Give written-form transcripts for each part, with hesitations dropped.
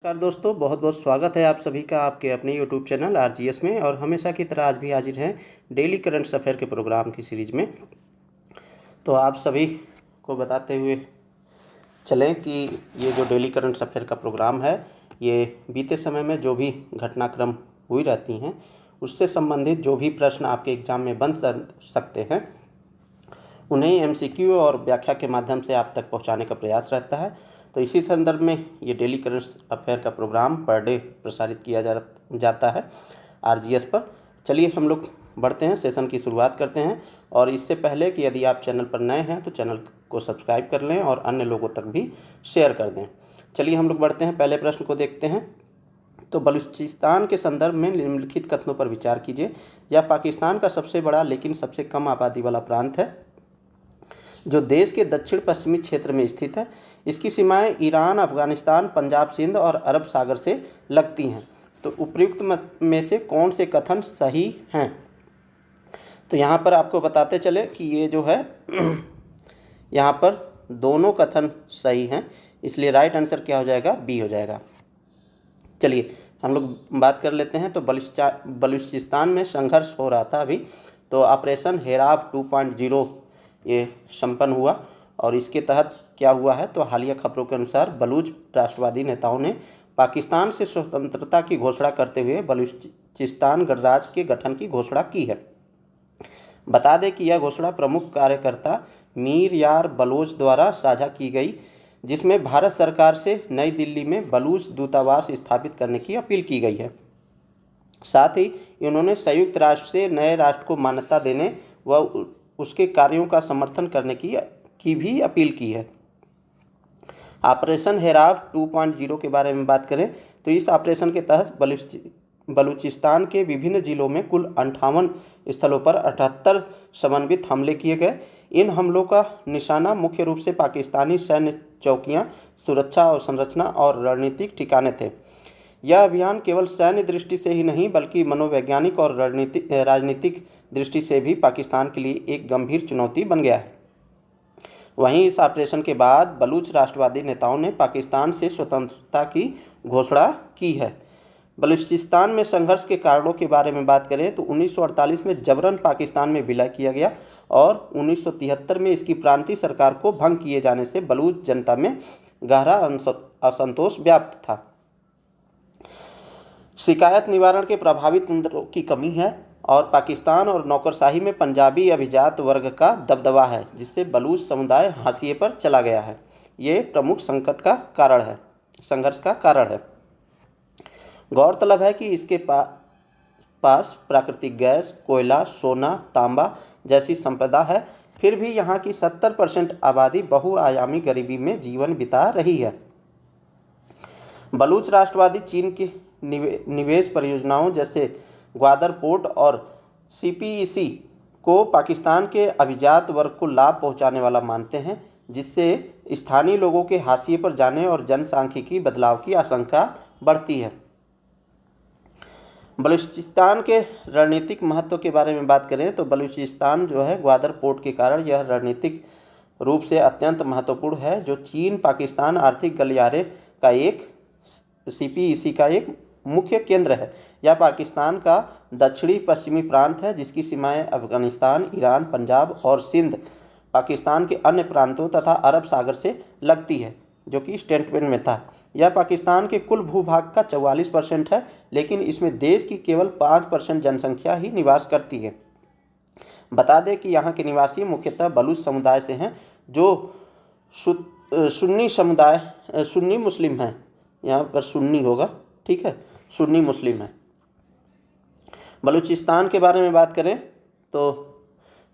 नमस्कार दोस्तों, बहुत बहुत स्वागत है आप सभी का आपके अपने यूट्यूब चैनल आरजीएस में। और हमेशा की तरह आज भी हाजिर हैं डेली करंट अफेयर के प्रोग्राम की सीरीज में। तो आप सभी को बताते हुए चलें कि ये जो डेली करंट अफेयर का प्रोग्राम है, ये बीते समय में जो भी घटनाक्रम हुई रहती हैं उससे संबंधित जो भी प्रश्न आपके एग्ज़ाम में बन सकते हैं उन्हें एमसीक्यू और व्याख्या के माध्यम से आप तक पहुंचाने का प्रयास रहता है। तो इसी संदर्भ में ये डेली करंट अफेयर का प्रोग्राम पर डे प्रसारित किया जाता है आरजीएस पर। चलिए हम लोग बढ़ते हैं, सेशन की शुरुआत करते हैं। और इससे पहले कि यदि आप चैनल पर नए हैं तो चैनल को सब्सक्राइब कर लें और अन्य लोगों तक भी शेयर कर दें। चलिए हम लोग बढ़ते हैं, पहले प्रश्न को देखते हैं। तो बलूचिस्तान के संदर्भ में निम्नलिखित कथनों पर विचार कीजिए। यह पाकिस्तान का सबसे बड़ा लेकिन सबसे कम आबादी वाला प्रांत है जो देश के दक्षिण पश्चिमी क्षेत्र में स्थित है। इसकी सीमाएं ईरान, अफगानिस्तान, पंजाब, सिंध और अरब सागर से लगती हैं। तो उपयुक्त में से कौन से कथन सही हैं? तो यहाँ पर आपको बताते चले कि ये जो है यहाँ पर दोनों कथन सही हैं, इसलिए राइट आंसर क्या हो जाएगा? बी हो जाएगा। चलिए हम लोग बात कर लेते हैं। तो बलूचिस्तान में संघर्ष हो रहा था अभी, तो ऑपरेशन हेराब 2.0 ये संपन्न हुआ। और इसके तहत क्या हुआ है? तो हालिया खबरों के अनुसार बलूच राष्ट्रवादी नेताओं ने पाकिस्तान से स्वतंत्रता की घोषणा करते हुए बलूचिस्तान गणराज्य के गठन की घोषणा की है। बता दें कि यह घोषणा प्रमुख कार्यकर्ता मीर यार बलोच द्वारा साझा की गई, जिसमें भारत सरकार से नई दिल्ली में बलूच दूतावास स्थापित करने की अपील की गई है। साथ ही उन्होंने संयुक्त राष्ट्र से नए राष्ट्र को मान्यता देने व उसके कार्यों का समर्थन करने की भी अपील की है। ऑपरेशन हेराब 2.0 के बारे में बात करें तो इस ऑपरेशन के तहत बलूचिस्तान के विभिन्न जिलों में कुल 58 स्थलों पर 78 समन्वित हमले किए गए। इन हमलों का निशाना मुख्य रूप से पाकिस्तानी सैन्य चौकियां, सुरक्षा और संरचना और रणनीतिक ठिकाने थे। यह अभियान केवल सैन्य दृष्टि से ही नहीं बल्कि मनोवैज्ञानिक और राजनीतिक दृष्टि से भी पाकिस्तान के लिए एक गंभीर चुनौती बन गया है। वहीं इस ऑपरेशन के बाद बलूच राष्ट्रवादी नेताओं ने पाकिस्तान से स्वतंत्रता की घोषणा की है। बलूचिस्तान में संघर्ष के कारणों के बारे में बात करें तो 1948 में जबरन पाकिस्तान में विलय किया गया और 1973 में इसकी प्रांतीय सरकार को भंग किए जाने से बलूच जनता में गहरा असंतोष व्याप्त था। शिकायत निवारण के प्रभावी तंत्रों की कमी है और पाकिस्तान और नौकरशाही में पंजाबी अभिजात वर्ग का दबदबा है, जिससे बलूच समुदाय हाशिए पर चला गया है। ये प्रमुख संकट का कारण है, संघर्ष का कारण है। गौरतलब है कि इसके पास प्राकृतिक गैस, कोयला, सोना, तांबा जैसी संपदा है, फिर भी यहाँ की 70% आबादी बहुआयामी गरीबी में जीवन बिता रही है। बलूच राष्ट्रवादी चीन की निवेश परियोजनाओं जैसे ग्वादर पोर्ट और सीपीईसी को पाकिस्तान के अभिजात वर्ग को लाभ पहुंचाने वाला मानते हैं, जिससे स्थानीय लोगों के हाशिए पर जाने और जनसांख्यिकी बदलाव की आशंका बढ़ती है। बलूचिस्तान के रणनीतिक महत्व के बारे में बात करें तो बलूचिस्तान जो है ग्वादर पोर्ट के कारण यह रणनीतिक रूप से अत्यंत महत्वपूर्ण है, जो चीन पाकिस्तान आर्थिक गलियारे का एक सीपीईसी का एक मुख्य केंद्र है। यह पाकिस्तान का दक्षिणी पश्चिमी प्रांत है, जिसकी सीमाएं अफगानिस्तान, ईरान, पंजाब और सिंध पाकिस्तान के अन्य प्रांतों तथा अरब सागर से लगती है, जो कि स्टेटमेंट में था। यह पाकिस्तान के कुल भूभाग का 44% है, लेकिन इसमें देश की केवल 5% जनसंख्या ही निवास करती है। बता दें कि यहाँ के निवासी मुख्यतः बलूच समुदाय से हैं, जो सुन्नी मुस्लिम हैं। यहाँ पर सुन्नी होगा, ठीक है, सुन्नी मुस्लिम है। बलूचिस्तान के बारे में बात करें तो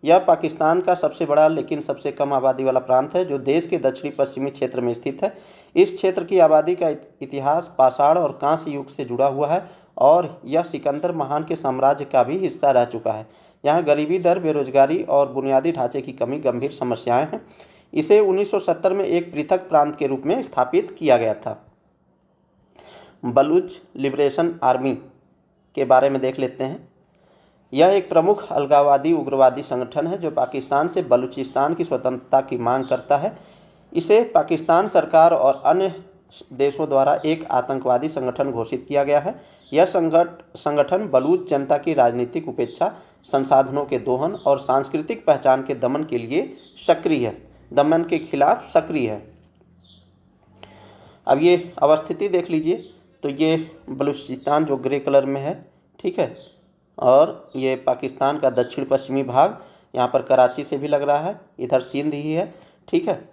यह पाकिस्तान का सबसे बड़ा लेकिन सबसे कम आबादी वाला प्रांत है, जो देश के दक्षिणी पश्चिमी क्षेत्र में स्थित है। इस क्षेत्र की आबादी का इतिहास पाषाण और कांस्य युग से जुड़ा हुआ है और यह सिकंदर महान के साम्राज्य का भी हिस्सा रह चुका है। यहाँ गरीबी दर, बेरोजगारी और बुनियादी ढांचे की कमी गंभीर समस्याएं हैं। इसे 1970 में एक पृथक प्रांत के रूप में स्थापित किया गया था। बलूच लिबरेशन आर्मी के बारे में देख लेते हैं। यह एक प्रमुख अलगाववादी उग्रवादी संगठन है जो पाकिस्तान से बलूचिस्तान की स्वतंत्रता की मांग करता है। इसे पाकिस्तान सरकार और अन्य देशों द्वारा एक आतंकवादी संगठन घोषित किया गया है। यह संगठन बलूच जनता की राजनीतिक उपेक्षा, संसाधनों के दोहन और सांस्कृतिक पहचान के दमन के खिलाफ सक्रिय है। अब ये अवस्थिति देख लीजिए, तो ये बलूचिस्तान जो ग्रे कलर में है, ठीक है, और ये पाकिस्तान का दक्षिण पश्चिमी भाग, यहाँ पर कराची से भी लग रहा है, इधर सिंध ही है, ठीक है,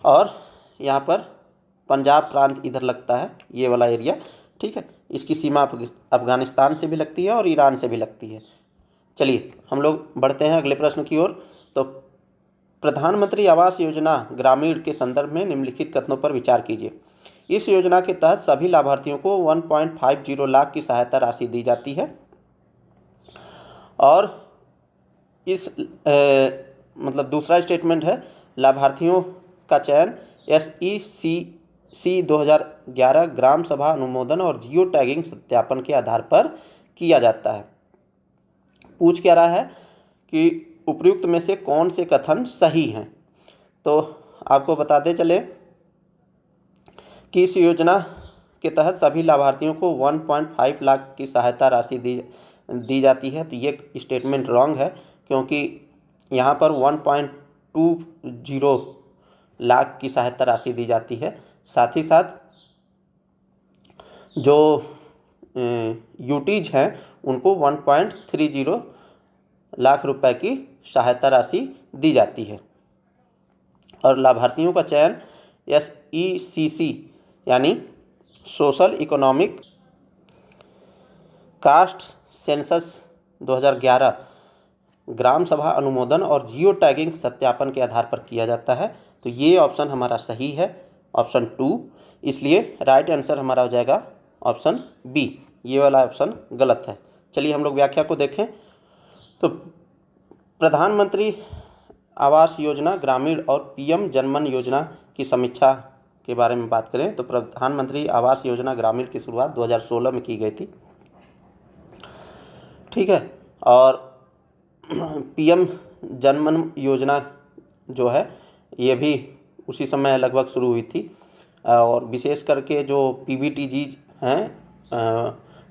और यहाँ पर पंजाब प्रांत इधर लगता है, ये वाला एरिया, ठीक है। इसकी सीमा अफगानिस्तान से भी लगती है और ईरान से भी लगती है। चलिए हम लोग बढ़ते हैं अगले प्रश्न की ओर। तो प्रधानमंत्री आवास योजना ग्रामीण के संदर्भ में निम्नलिखित कथनों पर विचार कीजिए। इस योजना के तहत सभी लाभार्थियों को 1.50 लाख की सहायता राशि दी जाती है और इस मतलब दूसरा स्टेटमेंट है, लाभार्थियों का चयन SECC 2011 ग्राम सभा अनुमोदन और जियो टैगिंग सत्यापन के आधार पर किया जाता है। पूछ क्या रहा है कि उपयुक्त में से कौन से कथन सही हैं। तो आपको बताते चले कि इस योजना के तहत सभी लाभार्थियों को 1.5 लाख की सहायता राशि दी जाती है। तो ये स्टेटमेंट रॉन्ग है, क्योंकि यहाँ पर 1.20 लाख की सहायता राशि दी जाती है। साथ ही साथ जो यूटीज हैं उनको 1.30 लाख रुपए की सहायता राशि दी जाती है। और लाभार्थियों का चयन SECC यानी सोशल इकोनॉमिक कास्ट सेंसस 2011 ग्राम सभा अनुमोदन और जियो टैगिंग सत्यापन के आधार पर किया जाता है। तो ये ऑप्शन हमारा सही है, ऑप्शन 2। इसलिए राइट आंसर हमारा हो जाएगा ऑप्शन बी, ये वाला ऑप्शन गलत है। चलिए हम लोग व्याख्या को देखें। तो प्रधानमंत्री आवास योजना ग्रामीण और PM जनमन योजना की समीक्षा के बारे में बात करें तो प्रधानमंत्री आवास योजना ग्रामीण की शुरुआत 2016 में की गई थी, ठीक है। और PM जनमन योजना जो है ये भी उसी समय लगभग शुरू हुई थी। और विशेष करके जो PBTG हैं,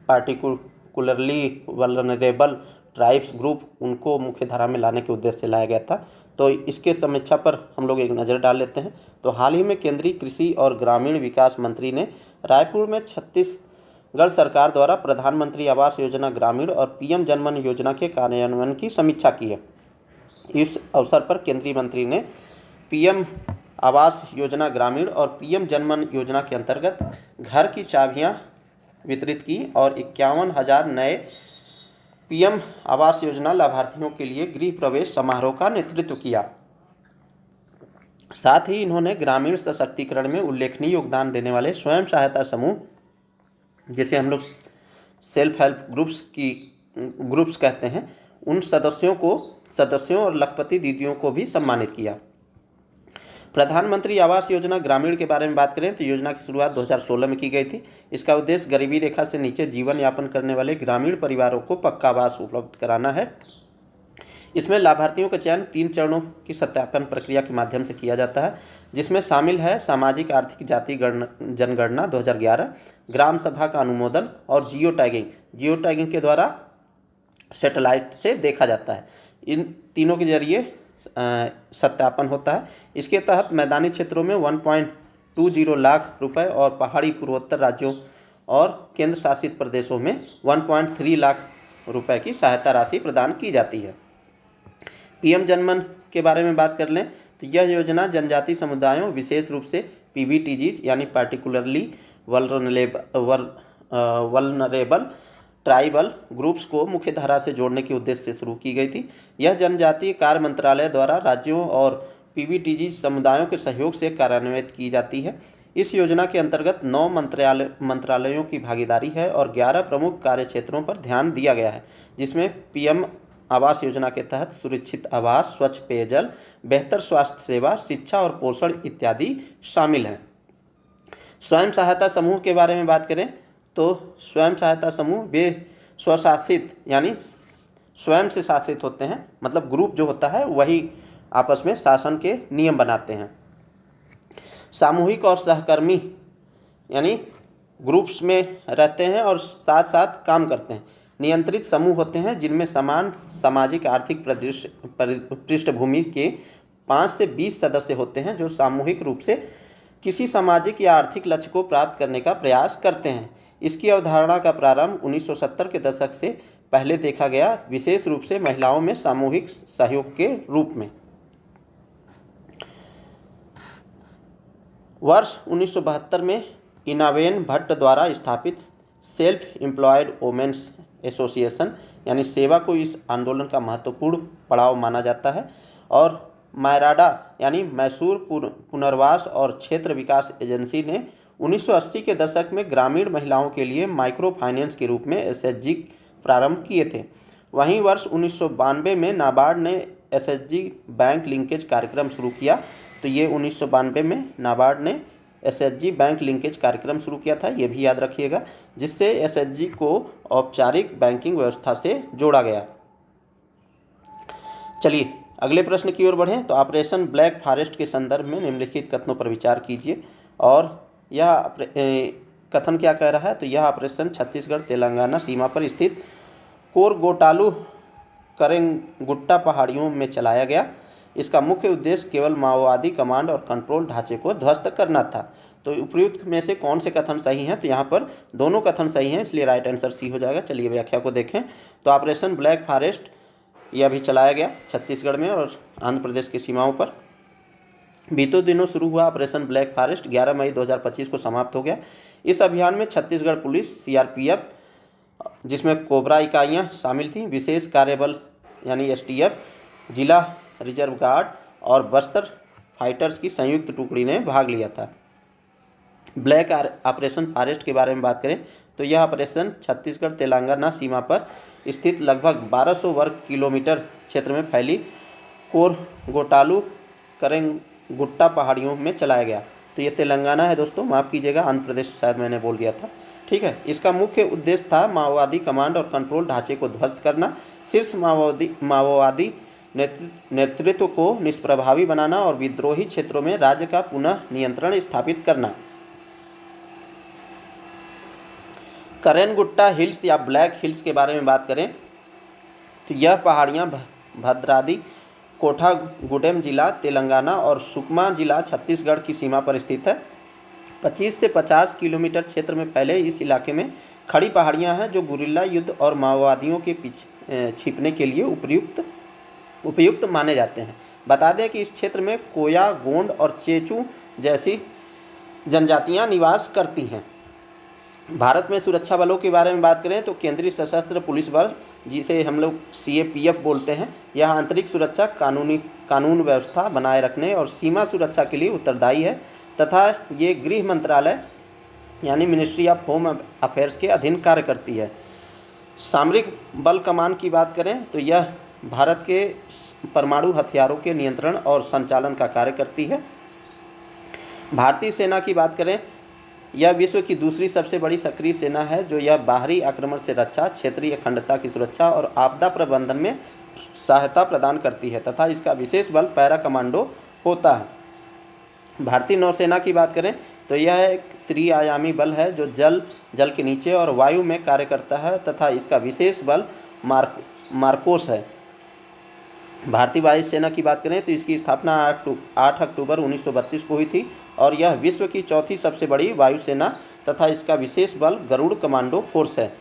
पार्टिकुलरली वल्नरेबल ट्राइब्स ग्रुप, उनको मुख्य धारा में लाने के उद्देश्य से लाया गया था। तो इसके समीक्षा पर हम लोग एक नज़र डाल लेते हैं। तो हाल ही में केंद्रीय कृषि और ग्रामीण विकास मंत्री ने रायपुर में छत्तीसगढ़ सरकार द्वारा प्रधानमंत्री आवास योजना ग्रामीण और PM जनमन योजना के कार्यान्वयन की समीक्षा की है। इस अवसर पर केंद्रीय मंत्री ने PM आवास योजना ग्रामीण और PM जनमन योजना के अंतर्गत घर की चाबियां वितरित की और 51,000 नए PM आवास योजना लाभार्थियों के लिए गृह प्रवेश समारोह का नेतृत्व किया। साथ ही इन्होंने ग्रामीण सशक्तिकरण में उल्लेखनीय योगदान देने वाले स्वयं सहायता समूह, जैसे हम लोग सेल्फ हेल्प ग्रुप्स कहते हैं, उन सदस्यों और लखपति दीदियों को भी सम्मानित किया। प्रधानमंत्री आवास योजना ग्रामीण के बारे में बात करें तो योजना की शुरुआत 2016 में की गई थी। इसका उद्देश्य गरीबी रेखा से नीचे जीवन यापन करने वाले ग्रामीण परिवारों को पक्का आवास उपलब्ध कराना है। इसमें लाभार्थियों का चयन 3 चरणों की सत्यापन प्रक्रिया के माध्यम से किया जाता है, जिसमें शामिल है सामाजिक आर्थिक जाति जनगणना 2011, ग्राम सभा का अनुमोदन और जियो टैगिंग के द्वारा सैटेलाइट से देखा जाता है। इन तीनों के जरिए सत्यापन होता है। इसके तहत मैदानी क्षेत्रों में 1.20 लाख रुपए और पहाड़ी पूर्वोत्तर राज्यों और केंद्र शासित प्रदेशों में 1.3 लाख रुपए की सहायता राशि प्रदान की जाती है। PM जनमन के बारे में बात कर लें तो यह योजना जनजाति समुदायों, विशेष रूप से PBTG यानी पार्टिकुलरली वल्नरेबल ट्राइबल ग्रुप्स को मुख्य धारा से जोड़ने के उद्देश्य से शुरू की गई थी। यह जनजातीय कार्य मंत्रालय द्वारा राज्यों और PBTG समुदायों के सहयोग से कार्यान्वित की जाती है। इस योजना के अंतर्गत 9 मंत्रालयों की भागीदारी है और 11 प्रमुख कार्य क्षेत्रों पर ध्यान दिया गया है, जिसमें PM आवास योजना के तहत सुरक्षित आवास, स्वच्छ पेयजल, बेहतर स्वास्थ्य सेवा, शिक्षा और पोषण इत्यादि शामिल हैं। स्वयं सहायता समूह के बारे में बात करें तो स्वयं सहायता समूह वे स्वशासित यानी स्वयं से शासित होते हैं, मतलब ग्रुप जो होता है वही आपस में शासन के नियम बनाते हैं। सामूहिक और सहकर्मी यानी ग्रुप्स में रहते हैं और साथ साथ काम करते हैं। नियंत्रित समूह होते हैं जिनमें समान सामाजिक आर्थिक पृष्ठभूमि के 5 से 20 सदस्य होते हैं जो सामूहिक रूप से किसी सामाजिक या आर्थिक लक्ष्य को प्राप्त करने का प्रयास करते हैं। इसकी अवधारणा का प्रारंभ 1970 के दशक से पहले देखा गया, विशेष रूप से महिलाओं में सामूहिक सहयोग के रूप में। वर्ष 1972 में इनावेन भट्ट द्वारा स्थापित सेल्फ एम्प्लॉयड वोमेन्स एसोसिएशन यानी सेवा को इस आंदोलन का महत्वपूर्ण पड़ाव माना जाता है, और मायराडा यानी मैसूर पुनर्वास और क्षेत्र विकास एजेंसी ने 1980 के दशक में ग्रामीण महिलाओं के लिए माइक्रो फाइनेंस के रूप में एसएचजी प्रारंभ किए थे। वहीं वर्ष 1992 में नाबार्ड ने एसएचजी बैंक लिंकेज कार्यक्रम शुरू किया। तो ये 1992 में नाबार्ड ने एसएचजी बैंक लिंकेज कार्यक्रम शुरू किया था, ये भी याद रखिएगा, जिससे एसएचजी को औपचारिक बैंकिंग व्यवस्था से जोड़ा गया। चलिए अगले प्रश्न की ओर बढ़ें। तो ऑपरेशन ब्लैक फॉरेस्ट के संदर्भ में निम्नलिखित कथनों पर विचार कीजिए। और यह कथन क्या कह रहा है? तो यह ऑपरेशन छत्तीसगढ़ तेलंगाना सीमा पर स्थित कोरगोटालू करेंगुट्टा पहाड़ियों में चलाया गया। इसका मुख्य उद्देश्य केवल माओवादी कमांड और कंट्रोल ढांचे को ध्वस्त करना था। तो उपयुक्त में से कौन से कथन सही हैं? तो यहाँ पर दोनों कथन सही हैं, इसलिए राइट आंसर सी हो जाएगा। चलिए व्याख्या को देखें। तो ऑपरेशन ब्लैक फॉरेस्ट यह भी चलाया गया छत्तीसगढ़ में और आंध्र प्रदेश की सीमाओं पर। बीतों दिनों शुरू हुआ ऑपरेशन ब्लैक फॉरेस्ट 11 मई 2025 को समाप्त हो गया। इस अभियान में छत्तीसगढ़ पुलिस, सीआरपीएफ जिसमें कोबरा इकाइयाँ शामिल थीं, विशेष कार्यबल यानी एसटीएफ, जिला रिजर्व गार्ड और बस्तर फाइटर्स की संयुक्त टुकड़ी ने भाग लिया था। ब्लैक ऑपरेशन फॉरेस्ट के बारे में बात करें तो यह ऑपरेशन छत्तीसगढ़ तेलंगाना सीमा पर स्थित लगभग 1200 वर्ग किलोमीटर क्षेत्र में फैली कोरगोटालू करेंगुट्टा पहाड़ियों में चलाया गया। तो ये तेलंगाना है दोस्तों, माफ़ कीजिएगा, आंध्र प्रदेश शायद मैंने बोल दिया था। ठीक है, इसका मुख्य उद्देश्य था माओवादी कमांड और कंट्रोल ढांचे को ध्वस्त करना, शीर्ष माओवादी नेतृत्व को निष्प्रभावी बनाना और विद्रोही क्षेत्रों में राज्य का पुनः नियंत्रण स्थापित करना। करेंगुट्टा हिल्स या ब्लैक हिल्स के बारे में बात करें तो यह पहाड़ियाँ भद्राद्री कोठागुडेम जिला तेलंगाना और सुकमा जिला छत्तीसगढ़ की सीमा पर स्थित है। 25 से 50 किलोमीटर क्षेत्र में फैले इस इलाके में खड़ी पहाड़ियाँ हैं जो गुरिल्ला युद्ध और माओवादियों के पीछे छिपने के लिए उपयुक्त माने जाते हैं। बता दें कि इस क्षेत्र में कोया, गोंड और चेचू जैसी जनजातियां निवास करती हैं। भारत में सुरक्षा बलों के बारे में बात करें तो केंद्रीय सशस्त्र पुलिस बल, जिसे हम लोग सीएपीएफ बोलते हैं, यह आंतरिक सुरक्षा, कानून व्यवस्था बनाए रखने और सीमा सुरक्षा के लिए उत्तरदायी है तथा ये गृह मंत्रालय यानी मिनिस्ट्री ऑफ होम अफेयर्स के अधीन कार्य करती है। सामरिक बल कमान की बात करें तो यह भारत के परमाणु हथियारों के नियंत्रण और संचालन का कार्य करती है। भारतीय सेना की बात करें, यह विश्व की दूसरी सबसे बड़ी सक्रिय सेना है जो यह बाहरी आक्रमण से रक्षा, क्षेत्रीय अखंडता की सुरक्षा और आपदा प्रबंधन में सहायता प्रदान करती है तथा इसका विशेष बल पैरा कमांडो होता है। भारतीय नौसेना की बात करें तो यह एक त्रिआयामी बल है जो जल के नीचे और वायु में कार्य करता है तथा इसका विशेष बल मार्कोस है। भारतीय वायुसेना की बात करें तो इसकी स्थापना 8 अक्टूबर 1932 को हुई थी और यह विश्व की चौथी सबसे बड़ी वायुसेना तथा इसका विशेष बल गरुड़ कमांडो फोर्स है।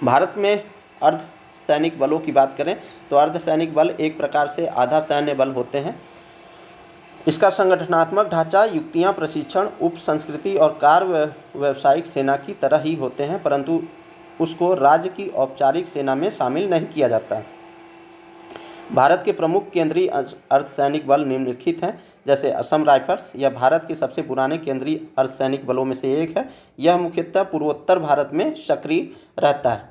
भारत में अर्ध सैनिक बलों की बात करें तो अर्ध सैनिक बल एक प्रकार से आधा सैन्य बल होते हैं। इसका संगठनात्मक ढांचा, युक्तियां, प्रशिक्षण, उप संस्कृति और कार्य व्यावसायिक सेना की तरह ही होते हैं, परंतु उसको राज्य की औपचारिक सेना में शामिल नहीं किया जाता है। भारत के प्रमुख केंद्रीय अर्धसैनिक बल निम्नलिखित हैं, जैसे असम राइफल्स, यह भारत के सबसे पुराने केंद्रीय अर्धसैनिक बलों में से एक है। यह मुख्यतः पूर्वोत्तर भारत में सक्रिय रहता है।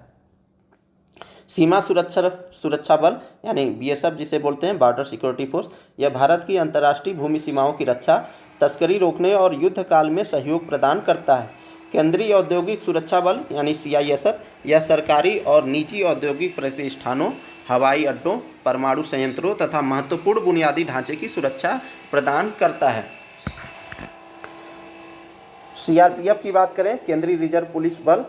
सीमा सुरक्षा बल यानी बीएसएफ जिसे बोलते हैं, बॉर्डर सिक्योरिटी फोर्स, यह भारत की अंतर्राष्ट्रीय भूमि सीमाओं की रक्षा, तस्करी रोकने और युद्ध काल में सहयोग प्रदान करता है। केंद्रीय औद्योगिक सुरक्षा बल यानी सीआईएसएफ, यह सरकारी और निजी औद्योगिक प्रतिष्ठानों, हवाई अड्डों, परमाणु संयंत्रों तथा महत्वपूर्ण बुनियादी ढांचे की सुरक्षा प्रदान करता है। सीआरपीएफ की बात करें, केंद्रीय रिजर्व पुलिस बल,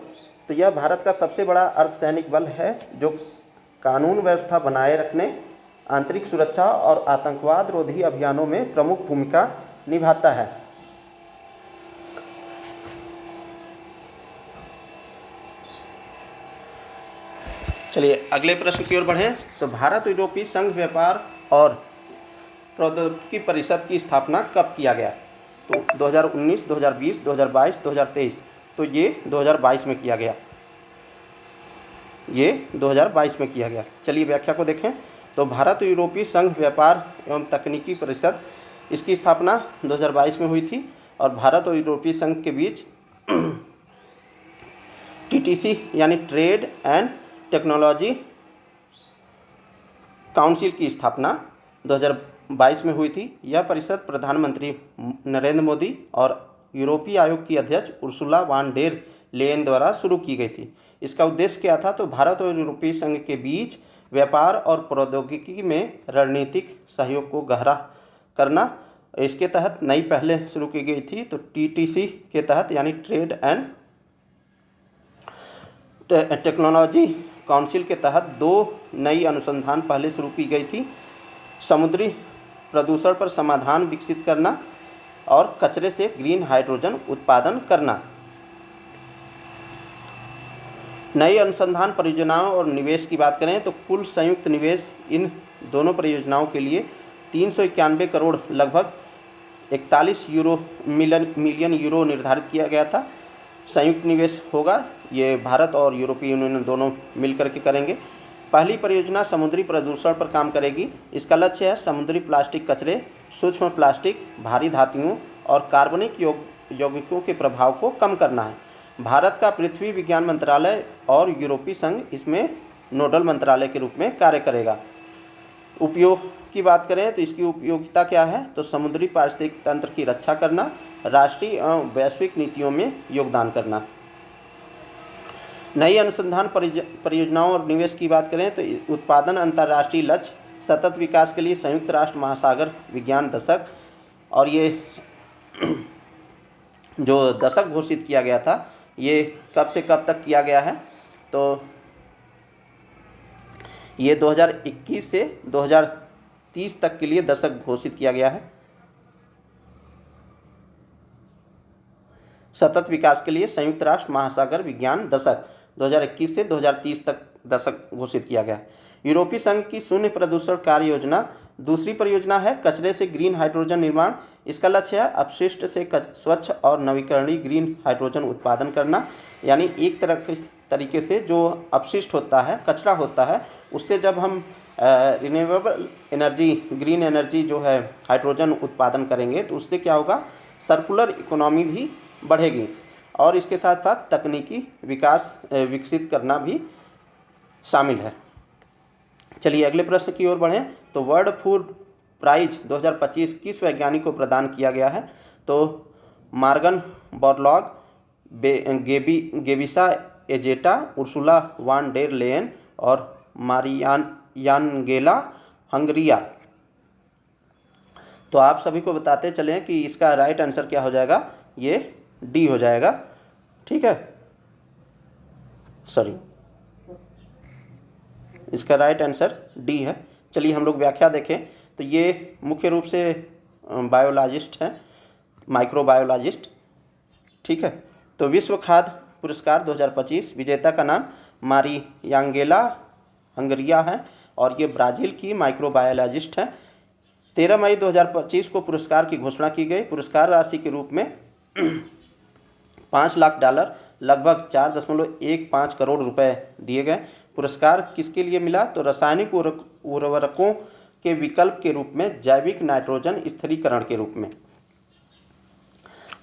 तो यह भारत का सबसे बड़ा अर्धसैनिक बल है जो कानून व्यवस्था बनाए रखने, आंतरिक सुरक्षा और आतंकवाद रोधी अभियानों में प्रमुख भूमिका निभाता है। चलिए अगले प्रश्न की ओर बढ़ें। तो भारत यूरोपीय संघ व्यापार और प्रौद्योगिकी परिषद की स्थापना कब किया गया? तो 2019, 2020, 2022, 2023। तो ये 2022 में किया गया, ये 2022 में किया गया। चलिए व्याख्या को देखें। तो भारत यूरोपीय संघ व्यापार एवं तकनीकी परिषद, इसकी स्थापना 2022 में हुई थी और भारत और यूरोपीय संघ के बीच टीटीसी यानी ट्रेड एंड टेक्नोलॉजी काउंसिल की स्थापना 2022 में हुई थी। यह परिषद प्रधानमंत्री नरेंद्र मोदी और यूरोपीय आयोग की अध्यक्ष उर्सुला वान डेर लेयन द्वारा शुरू की गई थी। इसका उद्देश्य क्या था? तो भारत और यूरोपीय संघ के बीच व्यापार और प्रौद्योगिकी में रणनीतिक सहयोग को गहरा करना। इसके तहत नई पहले शुरू की गई थी। तो टीटीसी के तहत यानी ट्रेड एंड टेक्नोलॉजी काउंसिल के तहत 2 नई अनुसंधान पहले शुरू की गई थी। समुद्री प्रदूषण पर समाधान विकसित करना और कचरे से ग्रीन हाइड्रोजन उत्पादन करना। नई अनुसंधान परियोजनाओं और निवेश की बात करें तो कुल संयुक्त निवेश इन दोनों परियोजनाओं के लिए 391 करोड़ लगभग 41 मिलियन यूरो निर्धारित किया गया था। संयुक्त निवेश होगा, ये भारत और यूरोपीय यूनियन दोनों मिलकर के करेंगे। पहली परियोजना समुद्री प्रदूषण पर काम करेगी। इसका लक्ष्य है समुद्री प्लास्टिक कचरे, सूक्ष्म प्लास्टिक, भारी धातुओं और कार्बनिक यौगिकों के प्रभाव को कम करना है। भारत का पृथ्वी विज्ञान मंत्रालय और यूरोपीय संघ इसमें नोडल मंत्रालय के रूप में कार्य करेगा। उपयोग की बात करें तो इसकी उपयोगिता क्या है? तो समुद्री पारिस्थितिक तंत्र की रक्षा करना, राष्ट्रीय एवं वैश्विक नीतियों में योगदान करना। नई अनुसंधान परियोजनाओं और निवेश की बात करें तो उत्पादन अंतर्राष्ट्रीय लक्ष्य, सतत विकास के लिए संयुक्त राष्ट्र महासागर विज्ञान दशक, और ये जो दशक घोषित किया गया था ये कब से कब तक किया गया है? तो ये 2021 से 2030 तक के लिए दशक घोषित किया गया है। सतत विकास के लिए संयुक्त राष्ट्र महासागर विज्ञान दशक 2021 से 2030 तक दशक घोषित किया गया। यूरोपीय संघ की शून्य प्रदूषण कार्य योजना दूसरी परियोजना है कचरे से ग्रीन हाइड्रोजन निर्माण। इसका लक्ष्य है अपशिष्ट से स्वच्छ और नवीकरणीय ग्रीन हाइड्रोजन उत्पादन करना। यानी एक तरीके से जो अपशिष्ट होता है, कचरा होता है, उससे जब हम रिन्यूएबल एनर्जी, ग्रीन एनर्जी जो है हाइड्रोजन उत्पादन करेंगे तो उससे क्या होगा? सर्कुलर इकोनॉमी भी बढ़ेगी और इसके साथ साथ तकनीकी विकास विकसित करना भी शामिल है। चलिए अगले प्रश्न की ओर बढ़ें। तो वर्ल्ड फूड प्राइज 2025 किस वैज्ञानिक को प्रदान किया गया है? तो मार्गन बोरलॉग, गेविसा Ejeta, Ursula von der Leyen और यानगेला हंगरिया। तो आप सभी को बताते चलें कि इसका राइट आंसर क्या हो जाएगा? ये डी हो जाएगा। ठीक है, सॉरी, इसका राइट आंसर डी है। चलिए हम लोग व्याख्या देखें। तो ये मुख्य रूप से बायोलॉजिस्ट हैं, माइक्रोबायोलॉजिस्ट। ठीक है, तो विश्व खाद्य पुरस्कार 2025 विजेता का नाम यांगेला हंगरिया है और ये ब्राज़ील की माइक्रोबायोलॉजिस्ट हैं। 13 मई 2025 को पुरस्कार की घोषणा की गई। पुरस्कार राशि के रूप में $5 लाख लगभग 4.15 करोड़ रुपए दिए गए। पुरस्कार किसके लिए मिला? तो रासायनिक उर्वरकों के विकल्प के रूप में जैविक नाइट्रोजन स्थिरीकरण के रूप में।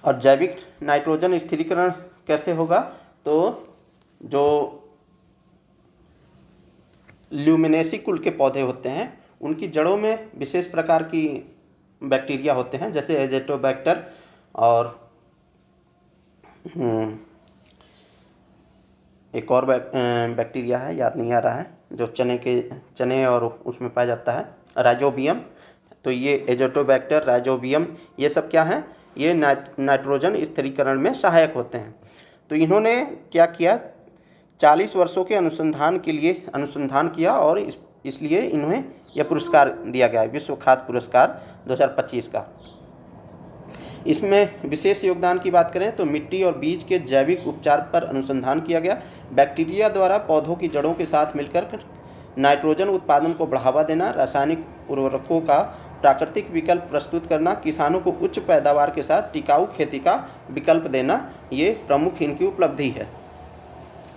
और जैविक नाइट्रोजन स्थिरीकरण कैसे होगा? तो जो ल्यूमिनेसी कुल के पौधे होते हैं उनकी जड़ों में विशेष प्रकार की बैक्टीरिया होते हैं, जैसे एजेटोबैक्टर और एक और बैक्टीरिया है, याद नहीं आ रहा है, जो चने और उसमें पाया जाता है, राइजोबियम। तो ये एजेटोबैक्टर, राइजोबियम, ये सब क्या हैं? ये नाइट्रोजन स्थिरीकरण में सहायक होते हैं। तो इन्होंने क्या किया, 40 वर्षों के अनुसंधान किया और इसलिए इन्हें यह पुरस्कार दिया गया है, विश्व खाद्य पुरस्कार 2025 का। इसमें विशेष योगदान की बात करें तो मिट्टी और बीज के जैविक उपचार पर अनुसंधान किया गया। बैक्टीरिया द्वारा पौधों की जड़ों के साथ मिलकर नाइट्रोजन उत्पादन को बढ़ावा देना, रासायनिक उर्वरकों का प्राकृतिक विकल्प प्रस्तुत करना, किसानों को उच्च पैदावार के साथ टिकाऊ खेती का विकल्प देना, ये प्रमुख इनकी उपलब्धि है।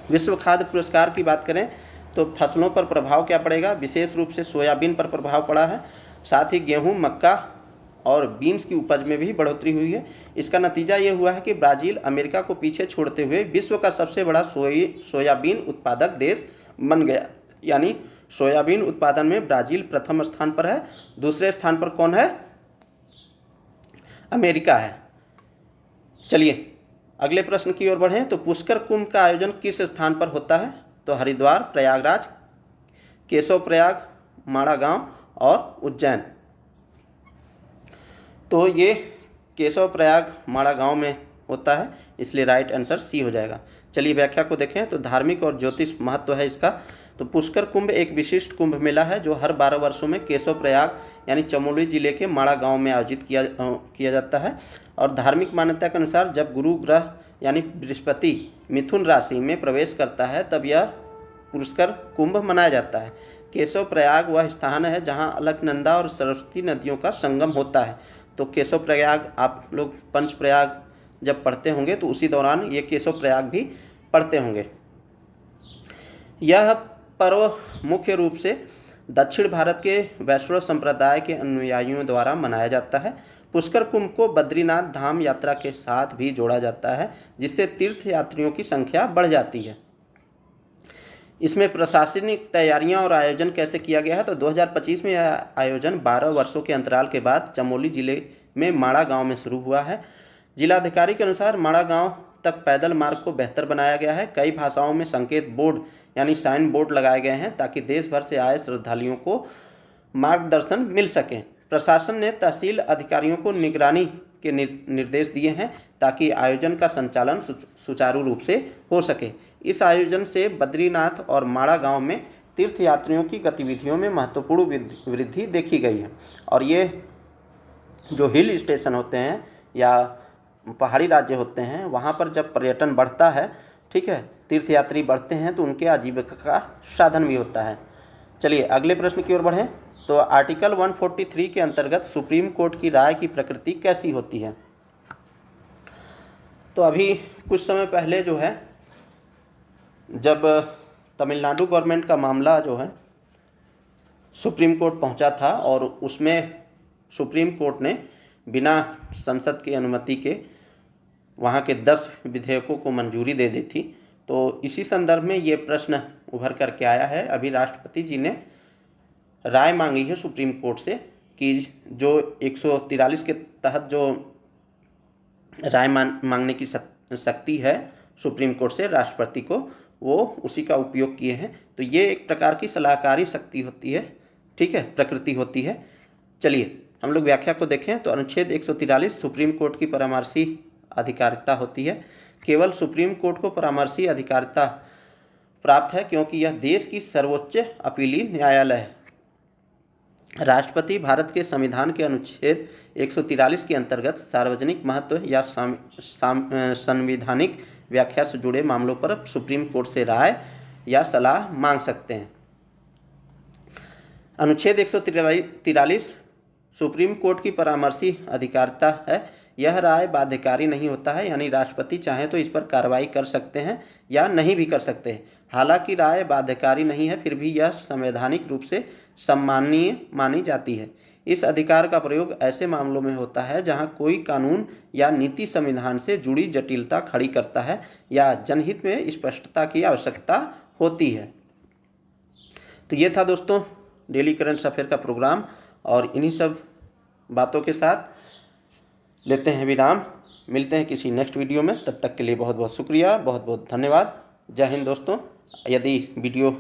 विश्व खाद्य पुरस्कार की बात करें तो फसलों पर प्रभाव क्या पड़ेगा, विशेष रूप से सोयाबीन पर प्रभाव पड़ा है, साथ ही गेहूं, मक्का और बीन्स की उपज में भी बढ़ोतरी हुई है। इसका नतीजा ये हुआ है कि ब्राज़ील अमेरिका को पीछे छोड़ते हुए विश्व का सबसे बड़ा सोयाबीन उत्पादक देश बन गया। यानी सोयाबीन उत्पादन में ब्राज़ील प्रथम स्थान पर है, दूसरे स्थान पर कौन है, अमेरिका है। चलिए अगले प्रश्न की ओर बढ़ें। तो पुष्कर कुंभ का आयोजन किस स्थान पर होता है, तो हरिद्वार, प्रयागराज, केशव प्रयाग, माड़ागांव और उज्जैन। तो ये केशव प्रयाग माड़ागांव में होता है, इसलिए राइट आंसर सी हो जाएगा। चलिए व्याख्या को देखें। तो धार्मिक और ज्योतिष महत्व है इसका। तो पुष्कर कुंभ एक विशिष्ट कुंभ मेला है जो हर 12 वर्षों में केशव प्रयाग यानी चमोली जिले के माड़ा गांव में आयोजित किया जाता है। और धार्मिक मान्यता के अनुसार जब गुरु ग्रह यानी बृहस्पति मिथुन राशि में प्रवेश करता है तब यह पुष्कर कुंभ मनाया जाता है। केशव प्रयाग वह स्थान है जहां अलकनंदा और सरस्वती नदियों का संगम होता है। तो केशव प्रयाग आप लोग पंचप्रयाग जब पढ़ते होंगे तो उसी दौरान ये केशव प्रयाग भी पढ़ते होंगे। यह पर्व मुख्य रूप से दक्षिण भारत के वैष्णव संप्रदाय के अनुयायियों द्वारा मनाया जाता है। पुष्कर कुंभ को बद्रीनाथ धाम यात्रा के साथ भी जोड़ा जाता है, जिससे तीर्थ यात्रियों की संख्या बढ़ जाती है। इसमें प्रशासनिक तैयारियां और आयोजन कैसे किया गया है, तो 2025 में यह आयोजन 12 वर्षों के अंतराल के बाद चमोली जिले में माड़ा गांव में शुरू हुआ है। जिलाधिकारी के अनुसार माड़ा गांव तक पैदल मार्ग को बेहतर बनाया गया है। कई भाषाओं में संकेत बोर्ड यानी साइन बोर्ड लगाए गए हैं ताकि देश भर से आए श्रद्धालुओं को मार्गदर्शन मिल सके। प्रशासन ने तहसील अधिकारियों को निगरानी के निर्देश दिए हैं ताकि आयोजन का संचालन सुचारू रूप से हो सके। इस आयोजन से बद्रीनाथ और माड़ा गांव में तीर्थयात्रियों की गतिविधियों में महत्वपूर्ण वृद्धि देखी गई है। और ये जो हिल स्टेशन होते हैं या पहाड़ी राज्य होते हैं वहाँ पर जब पर्यटन बढ़ता है, ठीक है, तीर्थयात्री बढ़ते हैं तो उनके आजीविका का साधन भी होता है। चलिए अगले प्रश्न की ओर बढ़ें। तो आर्टिकल 143 के अंतर्गत सुप्रीम कोर्ट की राय की प्रकृति कैसी होती है। तो अभी कुछ समय पहले जो है जब तमिलनाडु गवर्नमेंट का मामला जो है सुप्रीम कोर्ट पहुंचा था और उसमें सुप्रीम कोर्ट ने बिना संसद की अनुमति के वहां के 10 विधेयकों को मंजूरी दे दी थी। तो इसी संदर्भ में ये प्रश्न उभर करके आया है। अभी राष्ट्रपति जी ने राय मांगी है सुप्रीम कोर्ट से कि जो 143 के तहत जो राय मांगने की शक्ति है सुप्रीम कोर्ट से राष्ट्रपति को, वो उसी का उपयोग किए हैं। तो ये एक प्रकार की सलाहकारी शक्ति होती है, ठीक है, प्रकृति होती है। चलिए हम लोग व्याख्या को देखें। तो अनुच्छेद 143 सुप्रीम कोर्ट की परामर्शी अधिकारिता होती है। केवल सुप्रीम कोर्ट को परामर्शी अधिकारिता प्राप्त है क्योंकि यह देश की सर्वोच्च अपीली न्यायालय है। राष्ट्रपति भारत के संविधान के अनुच्छेद 143 के अंतर्गत सार्वजनिक महत्व या संवैधानिक व्याख्या से जुड़े मामलों पर सुप्रीम कोर्ट से राय या सलाह मांग सकते हैं। अनुच्छेद 143 सुप्रीम कोर्ट की परामर्शी अधिकारिता है। यह राय बाध्यकारी नहीं होता है, यानी राष्ट्रपति चाहें तो इस पर कार्रवाई कर सकते हैं या नहीं भी कर सकते हैं। हालांकि राय बाध्यकारी नहीं है, फिर भी यह संवैधानिक रूप से सम्माननीय मानी जाती है। इस अधिकार का प्रयोग ऐसे मामलों में होता है जहां कोई कानून या नीति संविधान से जुड़ी जटिलता खड़ी करता है या जनहित में स्पष्टता की आवश्यकता होती है। तो ये था दोस्तों डेली करंट अफेयर का प्रोग्राम, और इन्हीं सब बातों के साथ लेते हैं विराम। मिलते हैं किसी नेक्स्ट वीडियो में, तब तक के लिए बहुत बहुत शुक्रिया, बहुत बहुत धन्यवाद। जय हिंद दोस्तों। यदि वीडियो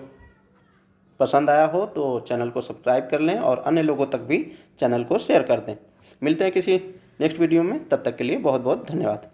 पसंद आया हो तो चैनल को सब्सक्राइब कर लें और अन्य लोगों तक भी चैनल को शेयर कर दें। मिलते हैं किसी नेक्स्ट वीडियो में। तब तक के लिए बहुत बहुत धन्यवाद।